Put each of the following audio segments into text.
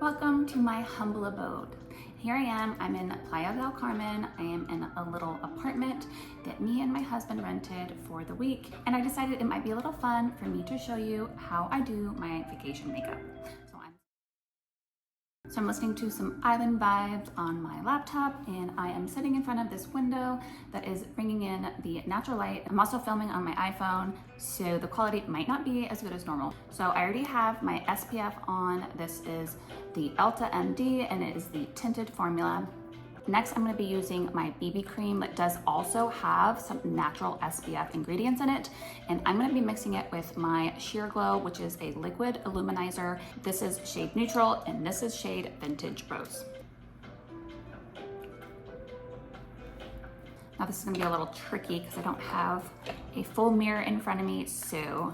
Welcome to my humble abode. Here I am, I'm in Playa del Carmen. I am in a little apartment that me and my husband rented for the week, and I decided it might be a little fun for me to show you how I do my vacation makeup. So I'm listening to some island vibes on my laptop, and I am sitting in front of this window that is bringing in the natural light. I'm also filming on my iPhone, so the quality might not be as good as normal. So I already have my SPF on. This is the Elta MD, and it is the tinted formula. Next, I'm going to be using my BB cream that does also have some natural SPF ingredients in it. And I'm going to be mixing it with my Sheer Glow, which is a liquid illuminizer. This is shade neutral, and this is shade Vintage Rose. Now this is going to be a little tricky because I don't have a full mirror in front of me. So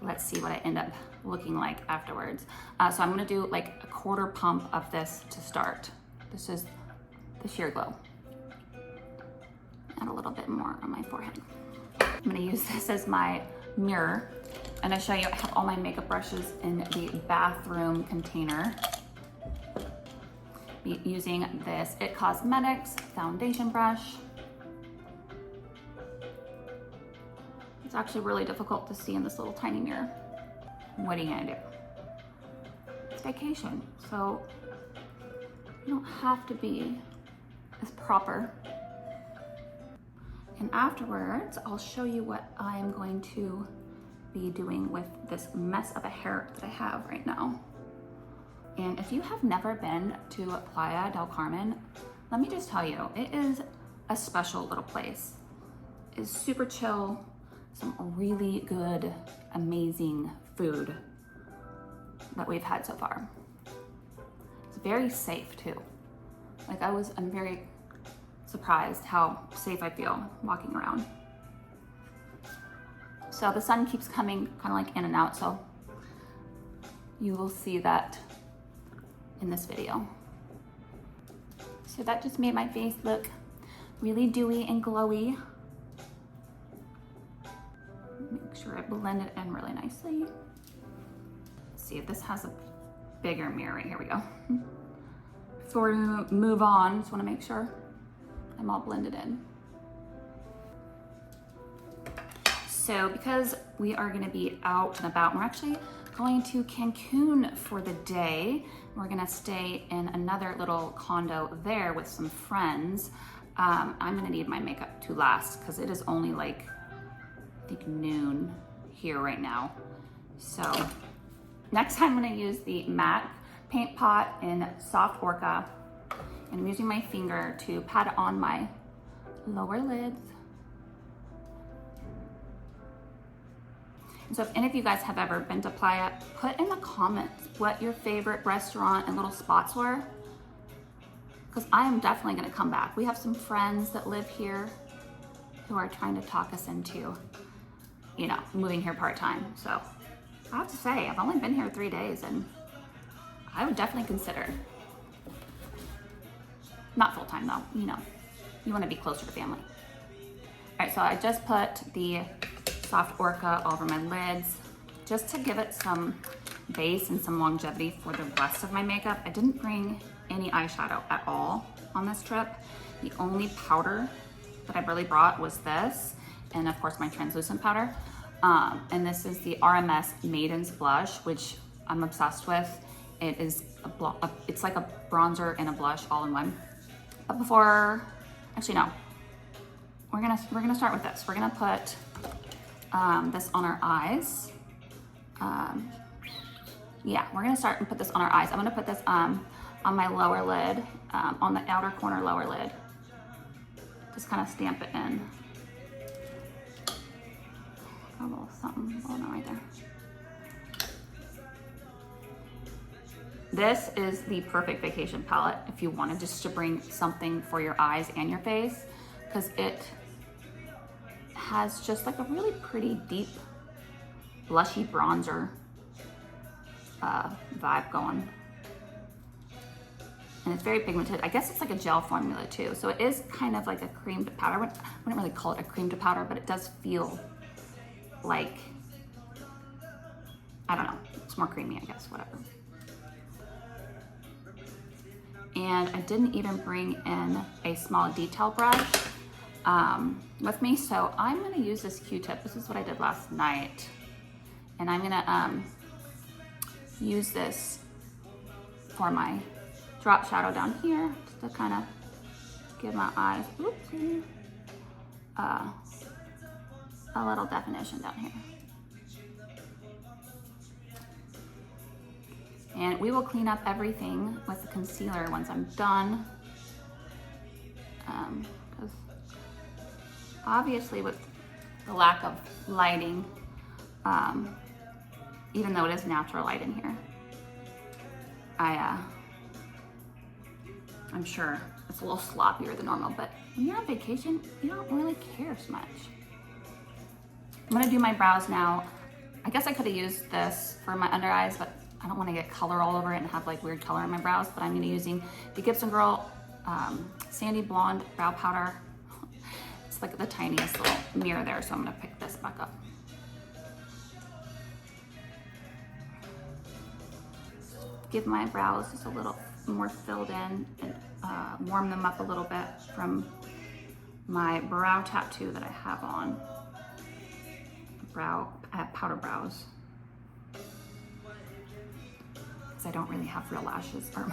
let's see what I end up looking like afterwards. So I'm going to do like a quarter pump of this to start. This is the Sheer Glow. Add a little bit more on my forehead. I'm gonna use this as my mirror, and I show you I have all my makeup brushes in the bathroom container. Be using this It Cosmetics foundation brush. It's actually really difficult to see in this little tiny mirror. What are you gonna do? It's vacation, so you don't have to be as proper. And afterwards, I'll show you what I'm going to be doing with this mess of a hair that I have right now. And if you have never been to Playa del Carmen, let me just tell you, it is a special little place. It's super chill, some really good, amazing food that we've had so far. It's very safe too. I'm very surprised how safe I feel walking around. So the sun keeps coming kind of like in and out, so you will see that in this video. So that just made my face look really dewy and glowy. Make sure I blend it in really nicely. Let's see if this has a bigger mirror. Here we go. Before we move on, just want to make sure I'm all blended in. So because we are going to be out and about, we're actually going to Cancun for the day. We're going to stay in another little condo there with some friends. I'm going to need my makeup to last because it is only like, I think noon here right now. So next time I'm going to use the MAC Paint Pot in Soft Orca, and I'm using my finger to pat it on my lower lids. And so if any of you guys have ever been to Playa, put in the comments what your favorite restaurant and little spots were, because I am definitely going to come back. We have some friends that live here who are trying to talk us into, you know, moving here part-time. So I have to say, I've only been here 3 days, and I would definitely consider. Not full-time though, you know, you want to be closer to family. All right, so I just put the Soft Orca over my lids just to give it some base and some longevity for the rest of my makeup. I didn't bring any eyeshadow at all on this trip. The only powder that I really brought was this, and of course my translucent powder. And this is the RMS Maiden's Blush, which I'm obsessed with. It is it's like a bronzer and a blush all in one. But before, actually no, we're gonna start with this. We're gonna put this on our eyes. Yeah, we're gonna start and put this on our eyes. I'm gonna put this on my lower lid, on the outer corner lower lid. Just kind of stamp it in. A little something going on right there. This is the perfect vacation palette if you wanted just to bring something for your eyes and your face, because it has just like a really pretty deep blushy bronzer vibe going. And it's very pigmented. I guess it's like a gel formula too. So it is kind of like a cream to powder. I wouldn't really call it a cream to powder, but it does feel like, I don't know, it's more creamy, I guess, whatever. And I didn't even bring in a small detail brush with me, so I'm gonna use this Q-tip. This is what I did last night. And I'm gonna use this for my drop shadow down here, just to kind of give my eyes, oopsie, a little definition down here. And we will clean up everything with the concealer once I'm done. Because obviously with the lack of lighting, even though it is natural light in here, I'm sure it's a little sloppier than normal, but when you're on vacation, you don't really care so much. I'm gonna do my brows now. I guess I could have used this for my under eyes, but I don't want to get color all over it and have like weird color in my brows, but I'm gonna be using the Gibson Girl Sandy Blonde Brow Powder. It's like the tiniest little mirror there, so I'm gonna pick this back up. Give my brows just a little more filled in and warm them up a little bit from my brow tattoo that I have on. I have powder brows. I don't really have real lashes or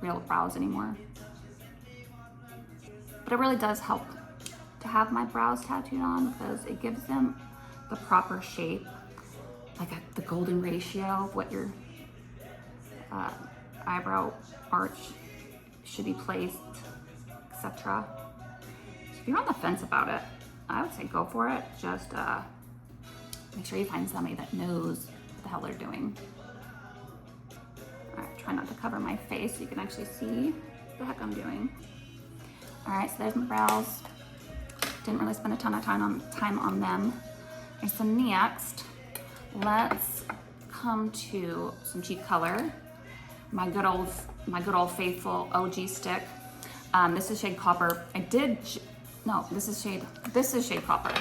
real brows anymore. But it really does help to have my brows tattooed on because it gives them the proper shape, like the golden ratio of what your eyebrow arch should be placed, etc. So if you're on the fence about it, I would say go for it. Just make sure you find somebody that knows what the hell they're doing. Try not to cover my face so you can actually see what the heck I'm doing. All right, so there's my brows. Didn't really spend a ton of time on them. And so next, let's come to some cheek color. My good old faithful OG stick. This is shade Copper. This is shade Copper.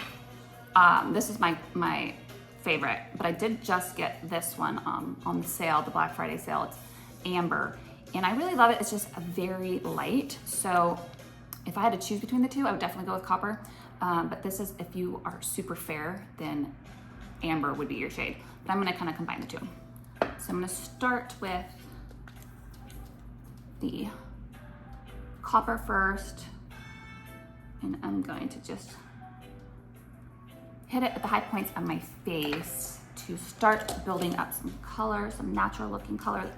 This is my favorite, but I did just get this one on the sale, the Black Friday sale. It's Amber, and I really love it. It's just very light, so if I had to choose between the two, I would definitely go with Copper, but this is, if you are super fair, then Amber would be your shade, but I'm going to kind of combine the two. So I'm going to start with the Copper first, and I'm going to just hit it at the high points of my face to start building up some color, some natural looking color.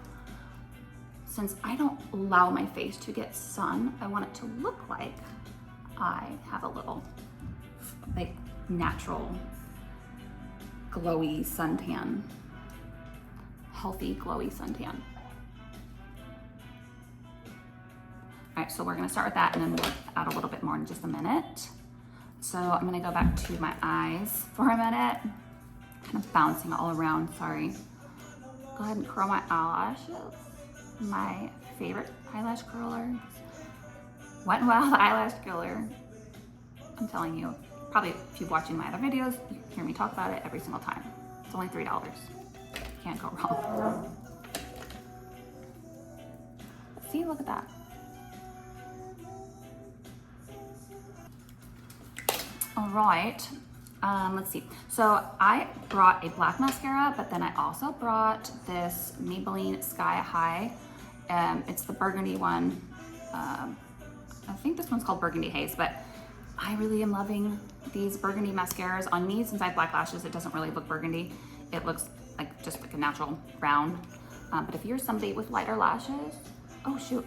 Since I don't allow my face to get sun, I want it to look like I have a little like natural glowy suntan, healthy glowy suntan. All right, so we're gonna start with that and then we'll add a little bit more in just a minute. So I'm gonna go back to my eyes for a minute, kind of bouncing all around, sorry. Go ahead and curl my eyelashes. My favorite eyelash curler, Wet n Wild eyelash curler. I'm telling you, probably if you're watching my other videos, you hear me talk about it every single time. It's only $3. Can't go wrong. See, look at that. All right, let's see. So I brought a black mascara, but then I also brought this Maybelline Sky High. It's the burgundy one. I think this one's called Burgundy Haze, but I really am loving these burgundy mascaras. On me, since I have black lashes, it doesn't really look burgundy. It looks like just like a natural brown. But if you're somebody with lighter lashes, oh shoot.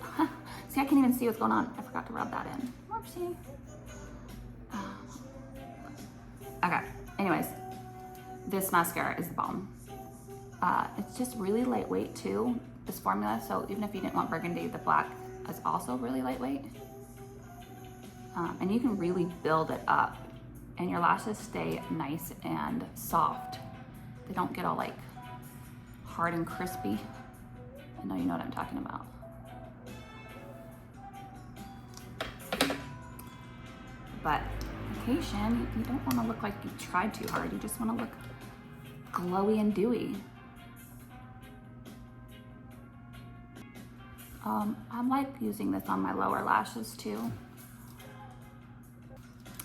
See, I can't even see what's going on. I forgot to rub that in. Whoopsie. Okay, anyways, this mascara is the bomb. It's just really lightweight too, this formula. So even if you didn't want burgundy, the black is also really lightweight. And you can really build it up and your lashes stay nice and soft. They don't get all like hard and crispy. I know you know what I'm talking about. But vacation, you don't want to look like you tried too hard. You just want to look glowy and dewy. I like using this on my lower lashes too.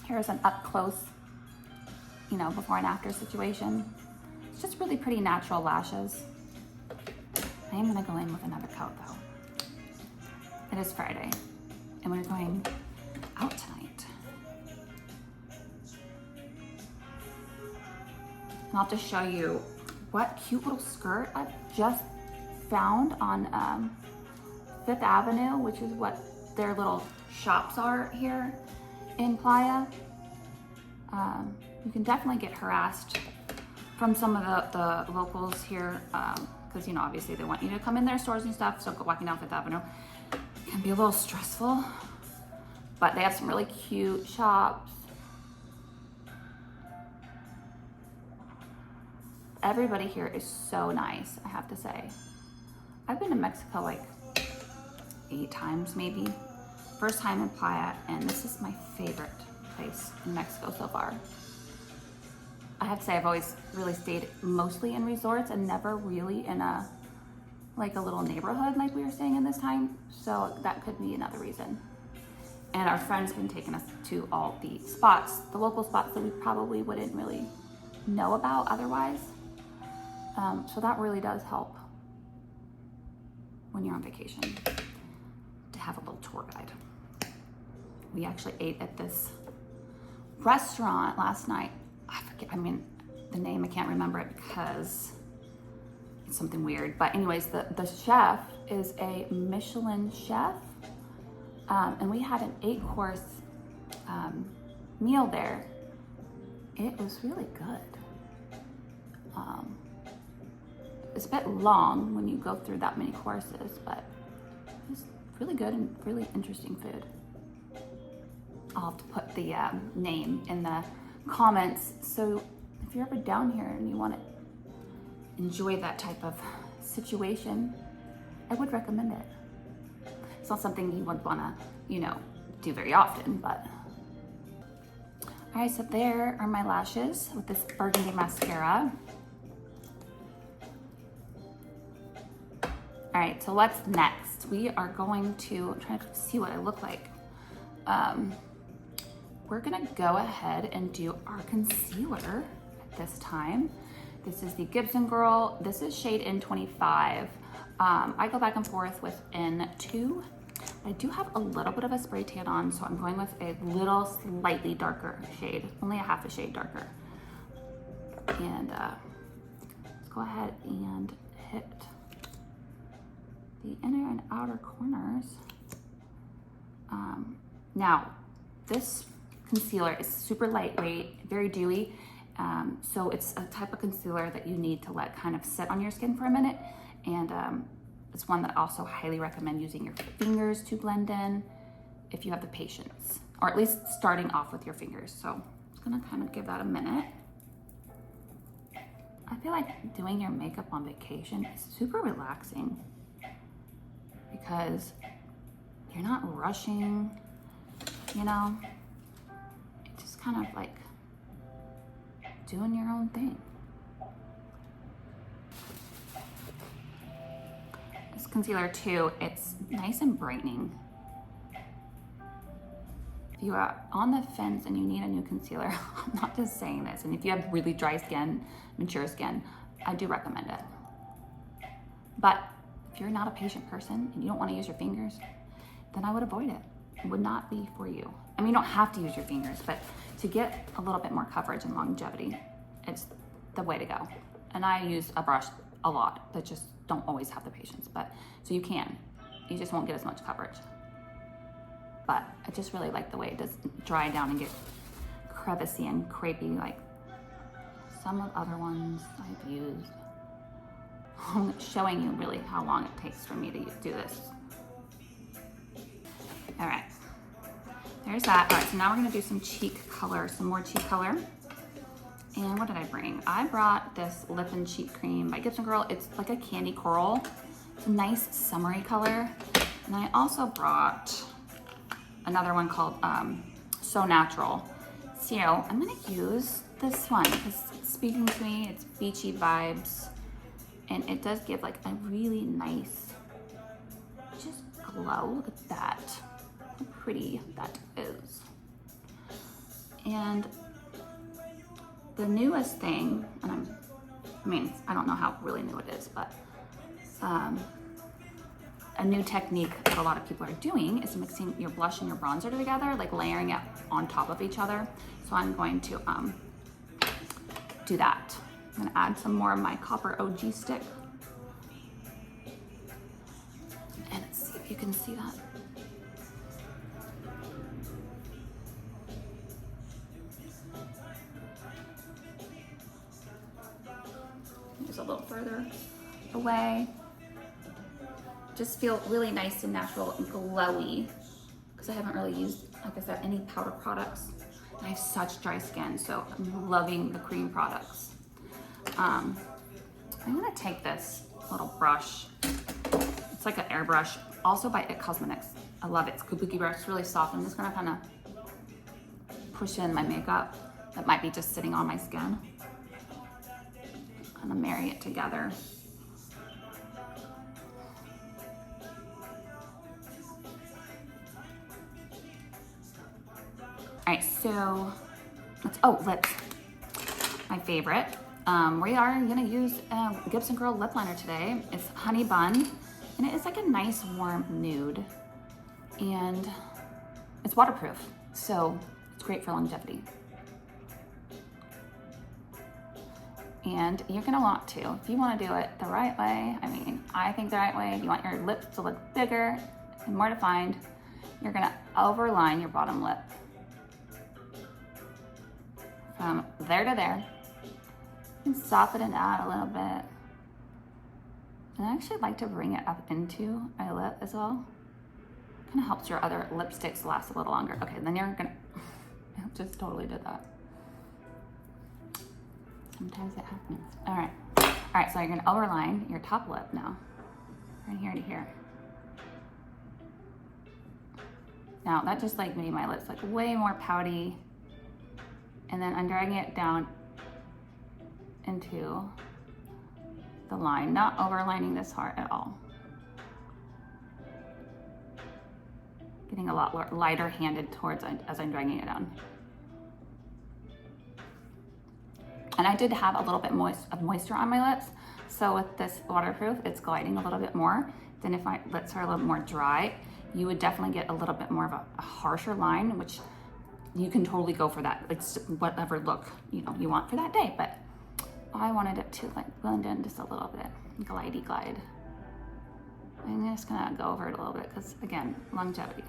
Here's an up close, you know, before and after situation. It's just really pretty natural lashes. I am gonna go in with another coat though. It is Friday and we're going out tonight. And I'll just show you what cute little skirt I've just found on 5th Avenue, which is what their little shops are here in Playa. You can definitely get harassed from some of the locals here, because you know, obviously they want you to come in their stores and stuff, so walking down 5th Avenue can be a little stressful, but they have some really cute shops. Everybody here is so nice, I have to say. I've been to Mexico like 8 times maybe. First time in Playa, and this is my favorite place in Mexico so far. I have to say I've always really stayed mostly in resorts and never really in a little neighborhood like we were staying in this time, so that could be another reason. And our friend's been taking us to all the spots, the local spots that we probably wouldn't really know about otherwise. So that really does help when you're on vacation to have a little tour guide. We actually ate at this restaurant last night. I forget, I mean, the name, I can't remember it because it's something weird. But anyways, the chef is a Michelin chef. And we had an 8-course meal there. It was really good. It's a bit long when you go through that many courses, but it's really good and really interesting food. I'll have to put the name in the comments. So if you're ever down here and you want to enjoy that type of situation, I would recommend it. It's not something you would want to, you know, do very often, but. All right, so there are my lashes with this burgundy mascara. All right, so what's next? We are going to, I'm trying to see what I look like. We're gonna go ahead and do our concealer at this time. This is the Gibson Girl. This is shade N25. I go back and forth with N2. I do have a little bit of a spray tan on, so I'm going with a little slightly darker shade, only a half a shade darker. And let's go ahead and hit the inner and outer corners. Now, this concealer is super lightweight, very dewy. So it's a type of concealer that you need to let kind of sit on your skin for a minute. And it's one that I also highly recommend using your fingers to blend in if you have the patience, or at least starting off with your fingers. So I'm just gonna kind of give that a minute. I feel like doing your makeup on vacation is super relaxing because you're not rushing, you know, it's just kind of like doing your own thing. This concealer too, it's nice and brightening. If you are on the fence and you need a new concealer, I'm not just saying this, and if you have really dry skin, mature skin, I do recommend it. But if you're not a patient person and you don't want to use your fingers, then I would avoid it. It would not be for you. I mean, you don't have to use your fingers, but to get a little bit more coverage and longevity, it's the way to go. And I use a brush a lot, but just don't always have the patience. But so you can, you just won't get as much coverage. But I just really like the way it does dry down and get crevicey and crepey like some of the other ones I've used. I'm showing you really how long it takes for me to do this. All right, there's that. All right, so now we're gonna do some cheek color, some more cheek color. And what did I bring? I brought this lip and cheek cream by Gibson Girl. It's like a candy coral. It's a nice summery color. And I also brought another one called So Natural. So I'm gonna use this one because it's speaking to me. It's beachy vibes. And it does give like a really nice, just glow. Look at that, how pretty that is. And the newest thing, and I don't know how really new it is, but a new technique that a lot of people are doing is mixing your blush and your bronzer together, like layering it on top of each other. So I'm going to do that. I'm gonna add some more of my Copper OG stick. And let's see if you can see that. Just a little further away. Just feel really nice and natural and glowy, because I haven't really used, like I said, any powder products. And I have such dry skin, so I'm loving the cream products. I'm gonna take this little brush. It's like an airbrush, also by It Cosmetics. I love it. It's a kabuki brush, it's really soft. I'm just gonna kind of push in my makeup that might be just sitting on my skin. Kind of marry it together. All right, so lips, my favorite. We are gonna use Gibson Girl lip liner today. It's Honey Bun, and it is like a nice warm nude, and it's waterproof, so it's great for longevity. And you're gonna want to, if you wanna do it the right way, I think the right way, if you want your lips to look bigger and more defined, you're gonna overline your bottom lip. From there to there, and soften it out a little bit. And I actually like to bring it up into my lip as well. Kind of helps your other lipsticks last a little longer. Okay, then you're gonna, I just totally did that. Sometimes it happens. All right, so you're gonna overline your top lip now, from here to here. Now that just like made my lips like way more pouty. And then I'm dragging it down into the line, not overlining this hard at all. Getting a lot lighter handed towards as I'm dragging it down. And I did have a little bit of moisture on my lips, so with this waterproof, it's gliding a little bit more than if my lips are a little more dry. You would definitely get a little bit more of a harsher line, which you can totally go for that. It's whatever look you want for that day, but I wanted it to like blend in just a little bit, glidey glide. I'm just gonna go over it a little bit because again, longevity.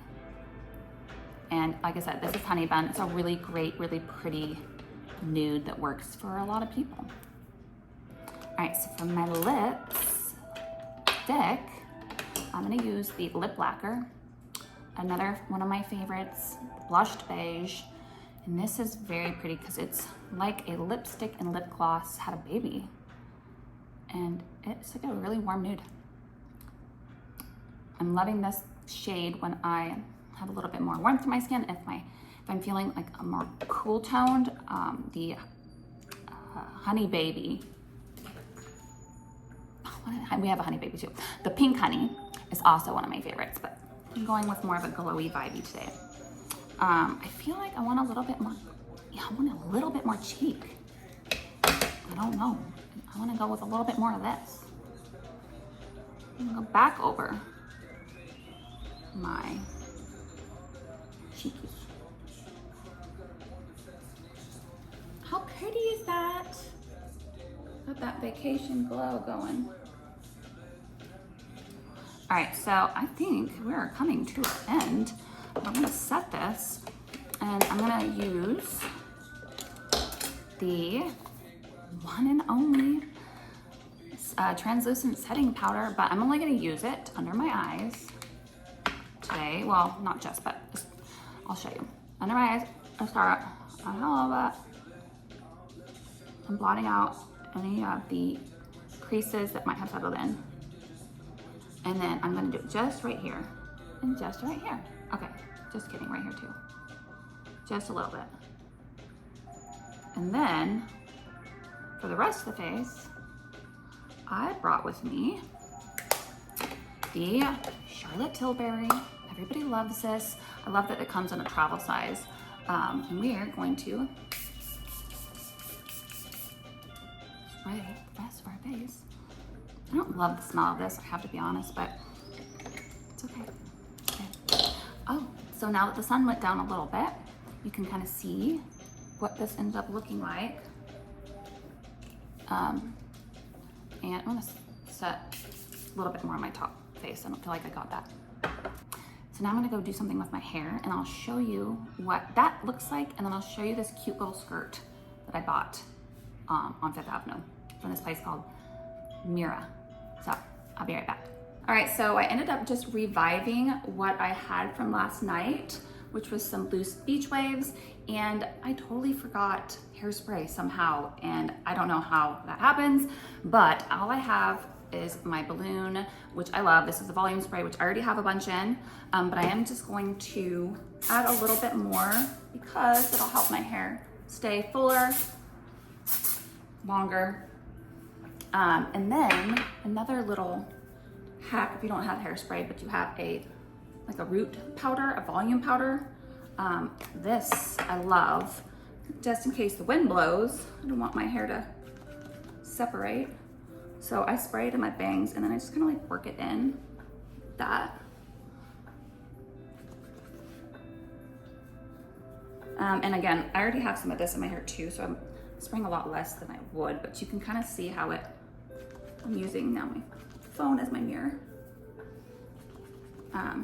And like I said, this is Honey Bun. It's a really great, really pretty nude that works for a lot of people. All right, so for my lips stick, I'm gonna use the lip lacquer. Another one of my favorites, blushed beige. And this is very pretty because it's like a lipstick and lip gloss had a baby. And it's like a really warm nude. I'm loving this shade when I have a little bit more warmth in my skin. If I'm feeling like a more cool toned, the Honey Baby. We have a Honey Baby too. The Pink Honey is also one of my favorites, but I'm going with more of a glowy vibey today. I feel like I want a little bit more, I want a little bit more cheek. I don't know. I want to go with a little bit more of this. I'm gonna go back over my cheekies. How pretty is that? Got that vacation glow going. All right, so I think we're coming to an end. I'm gonna set this, and I'm gonna use the one and only translucent setting powder, but I'm only gonna use it under my eyes today. Well, not just, but I'll show you. Under my eyes, mascara, a little bit. I'm blotting out any of the creases that might have settled in. And then I'm gonna do it just right here and just right here. Okay, just kidding, right here too. Just a little bit. And then for the rest of the face, I brought with me the Charlotte Tilbury. Everybody loves this. I love that it comes in a travel size. And we are going to spray the rest of our base. I don't love the smell of this, I have to be honest, but it's okay. Oh, so now that the sun went down a little bit, you can kind of see what this ended up looking like. And I'm gonna set a little bit more on my top face. I don't feel like I got that. So now I'm gonna go do something with my hair and I'll show you what that looks like, and then I'll show you this cute little skirt that I bought on Fifth Avenue from this place called Mira. So I'll be right back. All right, so I ended up just reviving what I had from last night, which was some loose beach waves, and I totally forgot hairspray somehow, and I don't know how that happens, but all I have is my balloon, which I love. This is the volume spray, which I already have a bunch in, but I am just going to add a little bit more because it'll help my hair stay fuller, longer. And then another little hack, if you don't have hairspray, but you have like a root powder, a volume powder. This I love, just in case the wind blows. I don't want my hair to separate. So I spray it in my bangs and then I just kind of like work it in that. And again, I already have some of this in my hair too, so I'm spraying a lot less than I would, but you can kind of see how I'm using now my phone as my mirror.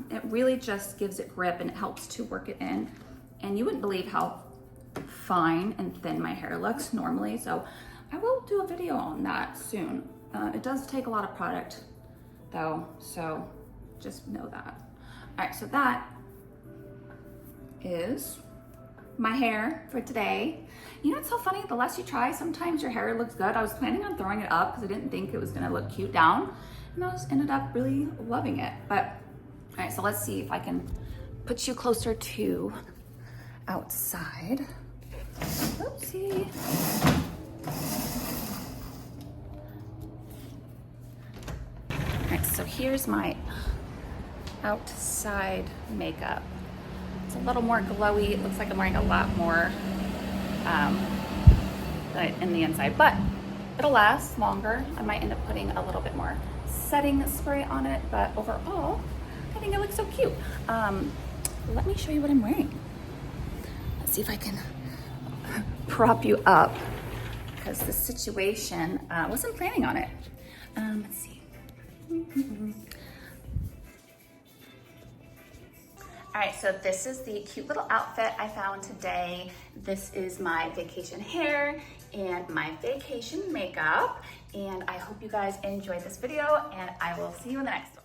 It really just gives it grip and it helps to work it in. And you wouldn't believe how fine and thin my hair looks normally. So I will do a video on that soon. It does take a lot of product though, so just know that. All right, so that is my hair for today. You know what's so funny? The less you try, sometimes your hair looks good. I was planning on throwing it up because I didn't think it was gonna look cute down, and I just ended up really loving it. But all right, so let's see if I can put you closer to outside. Oopsie. All right, so here's my outside makeup. It's a little more glowy. It looks like I'm wearing a lot more in the inside, but it'll last longer. I might end up putting a little bit more setting spray on it, but overall, I think it looks so cute. Let me show you what I'm wearing. Let's see if I can prop you up because the situation, wasn't planning on it. Let's see. All right, so this is the cute little outfit I found today. This is my vacation hair and my vacation makeup. And I hope you guys enjoyed this video, and I will see you in the next one.